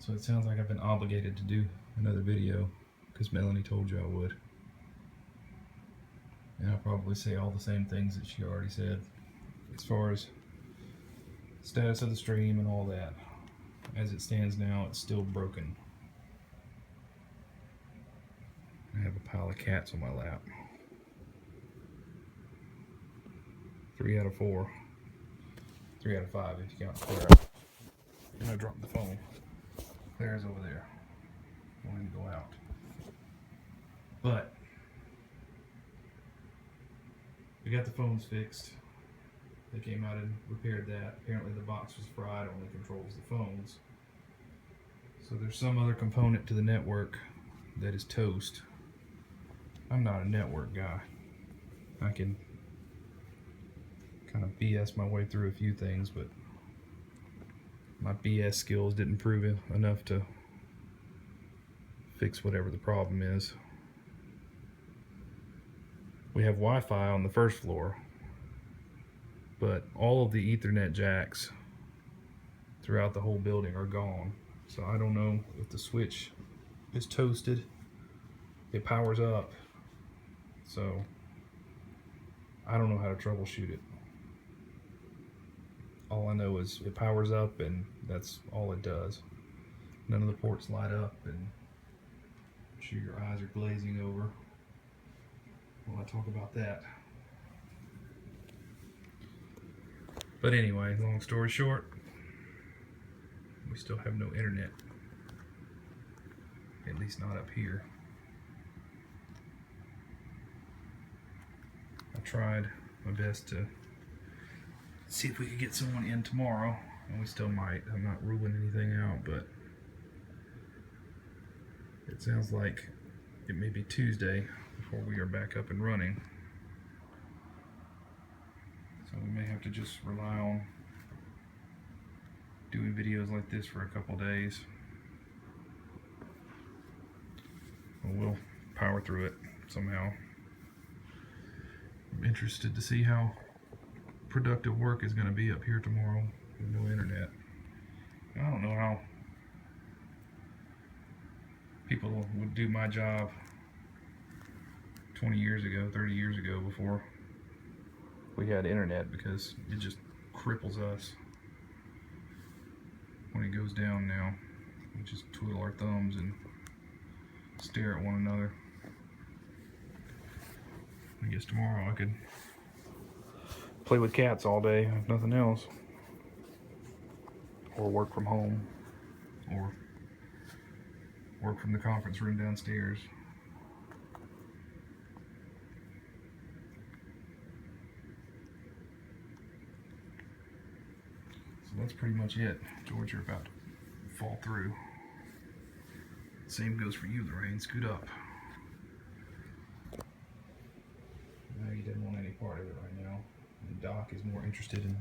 So it sounds like I've been obligated to do another video because Melanie told you I would. And I'll probably say all the same things that she already said as far as status of the stream and all that. As it stands now, it's still broken. I have a pile of cats on my lap. 3 out of 4. 3 out of 5 if you count Clara. And I dropped the phone. Clara's over there, wanting to go out. But we got the phones fixed. They came out and repaired that. Apparently the box was fried, only controls the phones. So there's some other component to the network that is toast. I'm not a network guy. I can kind of BS my way through a few things, but my BS skills didn't prove enough to fix whatever the problem is. We have Wi-Fi on the first floor, but all of the Ethernet jacks throughout the whole building are gone. So I don't know if the switch is toasted. It powers up, so I don't know how to troubleshoot it. All I know is it powers up and that's all it does. None of the ports light up, and I'm sure your eyes are glazing over while I talk about that. But anyway, long story short, we still have no internet. At least not up here. I tried my best to see if we could get someone in tomorrow, and we still might. I'm not ruling anything out, but it sounds like it may be Tuesday before we are back up and running. So we may have to just rely on doing videos like this for a couple days. But we'll power through it somehow. I'm interested to see how productive work is going to be up here tomorrow with no internet. I don't know how people would do my job 20 years ago, 30 years ago, before we had internet, because it just cripples us when it goes down now. We just twiddle our thumbs and stare at one another. I guess tomorrow I could play with cats all day, if nothing else, or work from home, or work from the conference room downstairs. So that's pretty much it. George, you're about to fall through. Same goes for you, Lorraine. Scoot up. No, he didn't want any part of it right now. And Doc is more interested in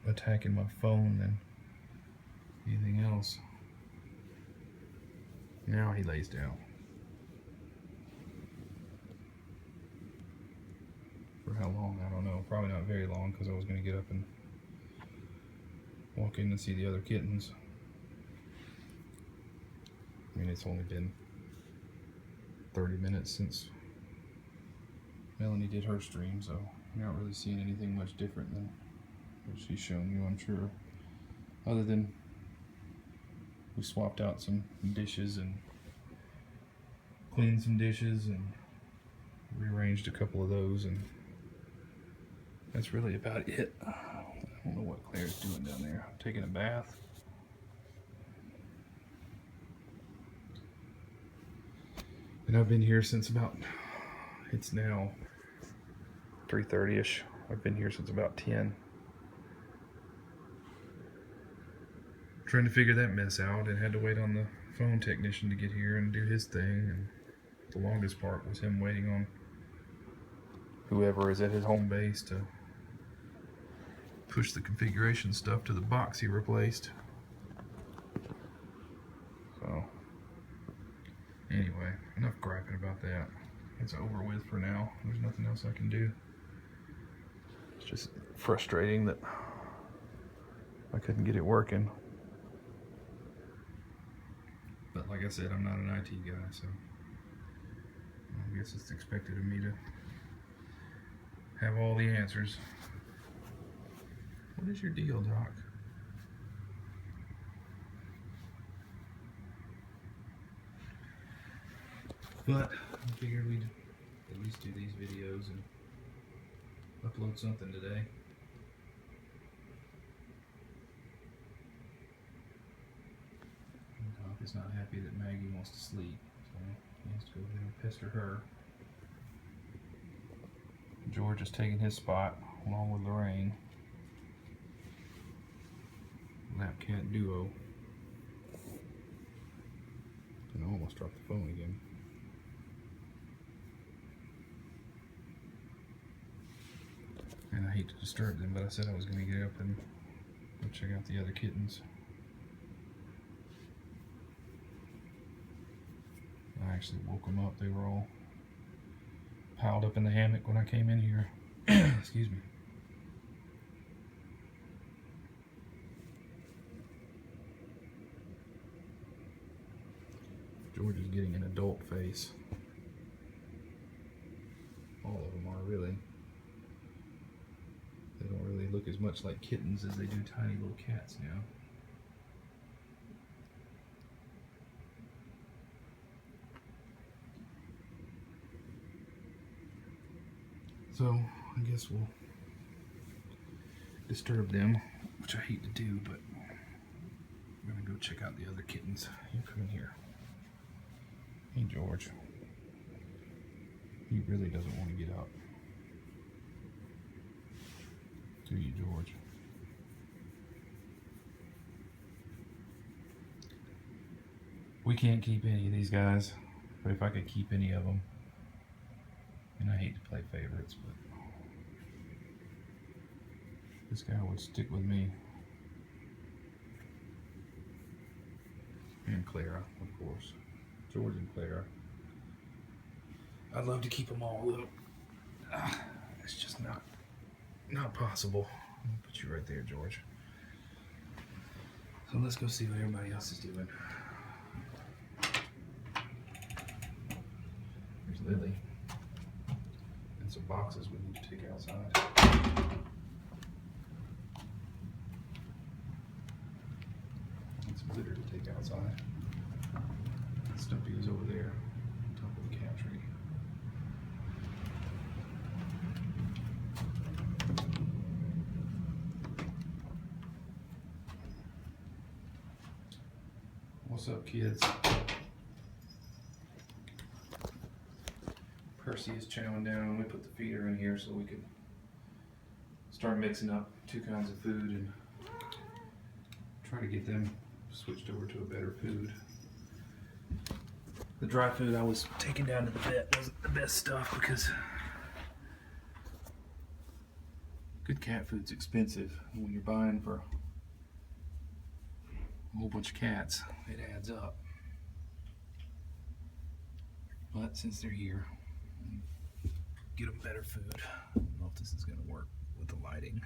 attacking my phone than anything else. Now he lays down. For how long? I don't know. Probably not very long, because I was going to get up and walk in and see the other kittens. I mean, it's only been 30 minutes since Melanie did her stream, so you're not really seeing anything much different than what she's shown you, I'm sure. Other than we swapped out some dishes and cleaned some dishes and rearranged a couple of those, and that's really about it. I don't know what Claire's doing down there. Taking a bath. And I've been here since about, it's now 3:30ish. I've been here since about 10. Trying to figure that mess out, and had to wait on the phone technician to get here and do his thing. And the longest part was him waiting on whoever is at his home base to push the configuration stuff to the box he replaced. So anyway, enough griping about that. It's over with for now. There's nothing else I can do. It's just frustrating that I couldn't get it working. like I said, I'm not an IT guy, so I guess it's expected of me to have all the answers. What is your deal, Doc? But I figured we'd at least do these videos and upload something today. Doc is not happy that Maggie wants to sleep, so he has to go there and pester her. George is taking his spot along with Lorraine. Lap cat duo. And I almost dropped the phone again. And I hate to disturb them, but I said I was going to get up and go check out the other kittens. I actually woke them up. They were all piled up in the hammock when I came in here. Excuse me. George is getting an adult face. All of them are, really. They don't really look as much like kittens as they do tiny little cats now. So, I guess we'll disturb them, which I hate to do, but I'm gonna go check out the other kittens. You come in here. Hey, George. He really doesn't want to get up. Do you, George? We can't keep any of these guys, but if I could keep any of them, and I hate to play favorites, but this guy would stick with me. And Clara, of course. George and Clara. I'd love to keep them all, though. It's just not possible. I'm gonna put you right there, George. So let's go see what everybody else is doing. There's Lily. And some boxes we need to take outside. And some litter to take outside. Stumpy is over there, on top of the cat tree. What's up, kids? Percy is chowing down. We put the feeder in here so we could start mixing up two kinds of food and try to get them switched over to a better food. The dry food I was taking down to the vet wasn't the best stuff because good cat food's expensive. When you're buying for a whole bunch of cats, it adds up. But since they're here, get them better food. I don't know if this is going to work with the lighting.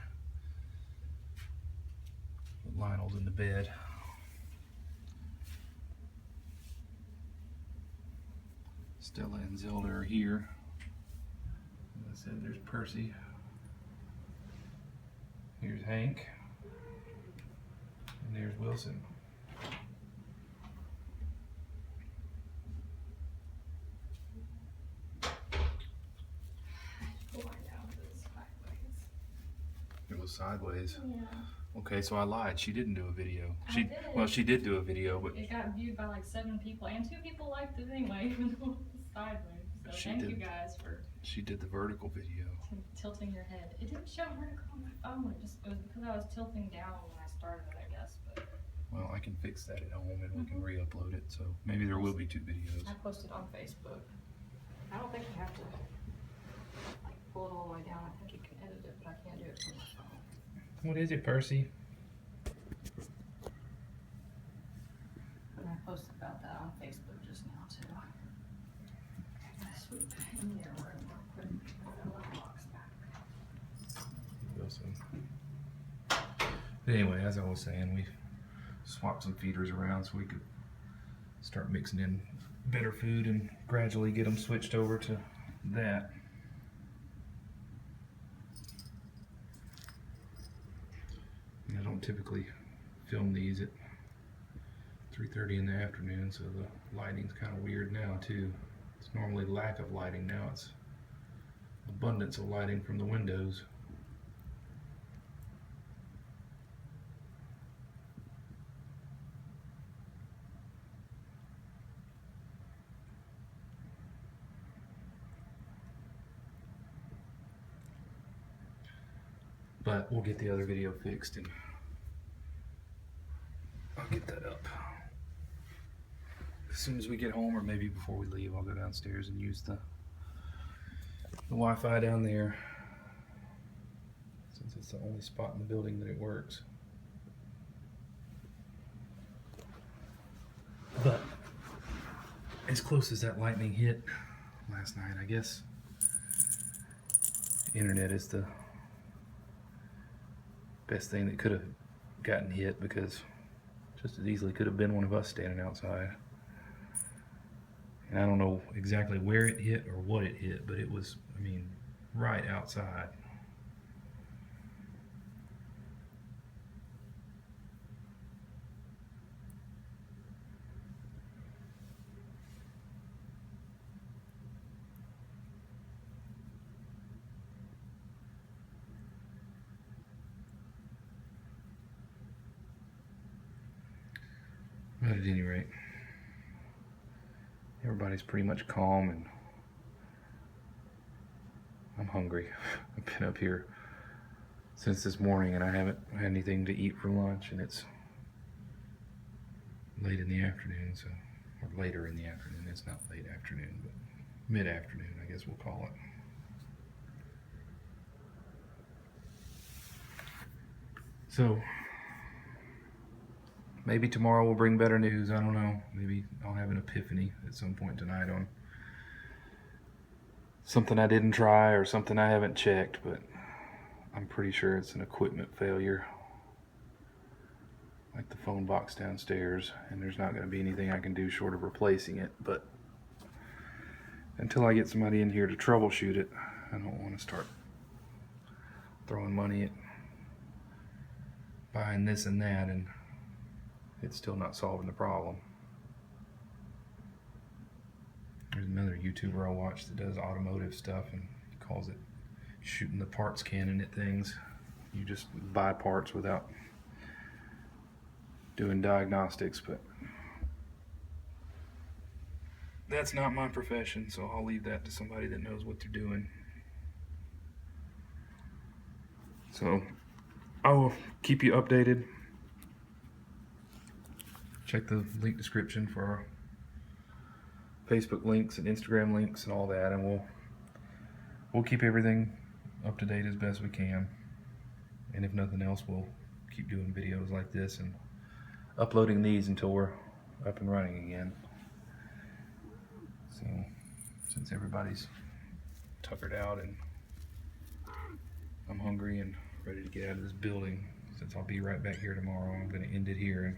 But Lionel's in the bed. Stella and Zelda are here. As I said, there's Percy. Here's Hank. And there's Wilson. It was sideways. Yeah. Okay, so I lied. She didn't do a video. Well, she did do a video, but it got viewed by like 7 people, and 2 people liked it anyway, even though it was sideways. So thank you guys for. She did the vertical video. Tilting your head. It didn't show vertical on my phone. It was because I was tilting down when I started it, I guess. But well, I can fix that at home, and we can re-upload it. So maybe there will be 2 videos. I posted on Facebook. I don't think you have to like pull it all the way down. I think you can edit it, but I can't do it from my phone. What is it, Percy? And I posted about that on Facebook just now too. Swoop in there real quick. Box back. But anyway, as I was saying, we swapped some feeders around so we could start mixing in better food and gradually get them switched over to that. And I don't typically film these at 3:30 in the afternoon, so the lighting's kind of weird now too. It's normally lack of lighting, now it's abundance of lighting from the windows. But we'll get the other video fixed and I'll get that up. As soon as we get home, or maybe before we leave, I'll go downstairs and use the Wi-Fi down there, since it's the only spot in the building that it works. But as close as that lightning hit last night, I guess internet is the best thing that could have gotten hit, because just as easily could have been one of us standing outside. And I don't know exactly where it hit or what it hit, but it was, I mean, right outside. But at any rate, everybody's pretty much calm, and I'm hungry. I've been up here since this morning and I haven't had anything to eat for lunch, and it's late in the afternoon, so, or later in the afternoon. It's not late afternoon, but mid-afternoon, I guess we'll call it. So maybe tomorrow will bring better news. I don't know. Maybe I'll have an epiphany at some point tonight on something I didn't try or something I haven't checked, but I'm pretty sure it's an equipment failure, like the phone box downstairs, and there's not going to be anything I can do short of replacing it. But until I get somebody in here to troubleshoot it, I don't want to start throwing money at buying this and that, and it's still not solving the problem. There's another YouTuber I watch that does automotive stuff, and he calls it shooting the parts cannon at things. You just buy parts without doing diagnostics, but that's not my profession, so I'll leave that to somebody that knows what they're doing. So I will keep you updated. Check the link description for our Facebook links and Instagram links and all that, and we'll keep everything up to date as best we can. And if nothing else, we'll keep doing videos like this and uploading these until we're up and running again. So since everybody's tuckered out and I'm hungry and ready to get out of this building, since I'll be right back here tomorrow, I'm going to end it here, and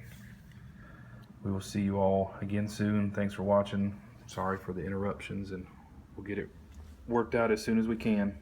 we will see you all again soon. Thanks for watching. Sorry for the interruptions, and we'll get it worked out as soon as we can.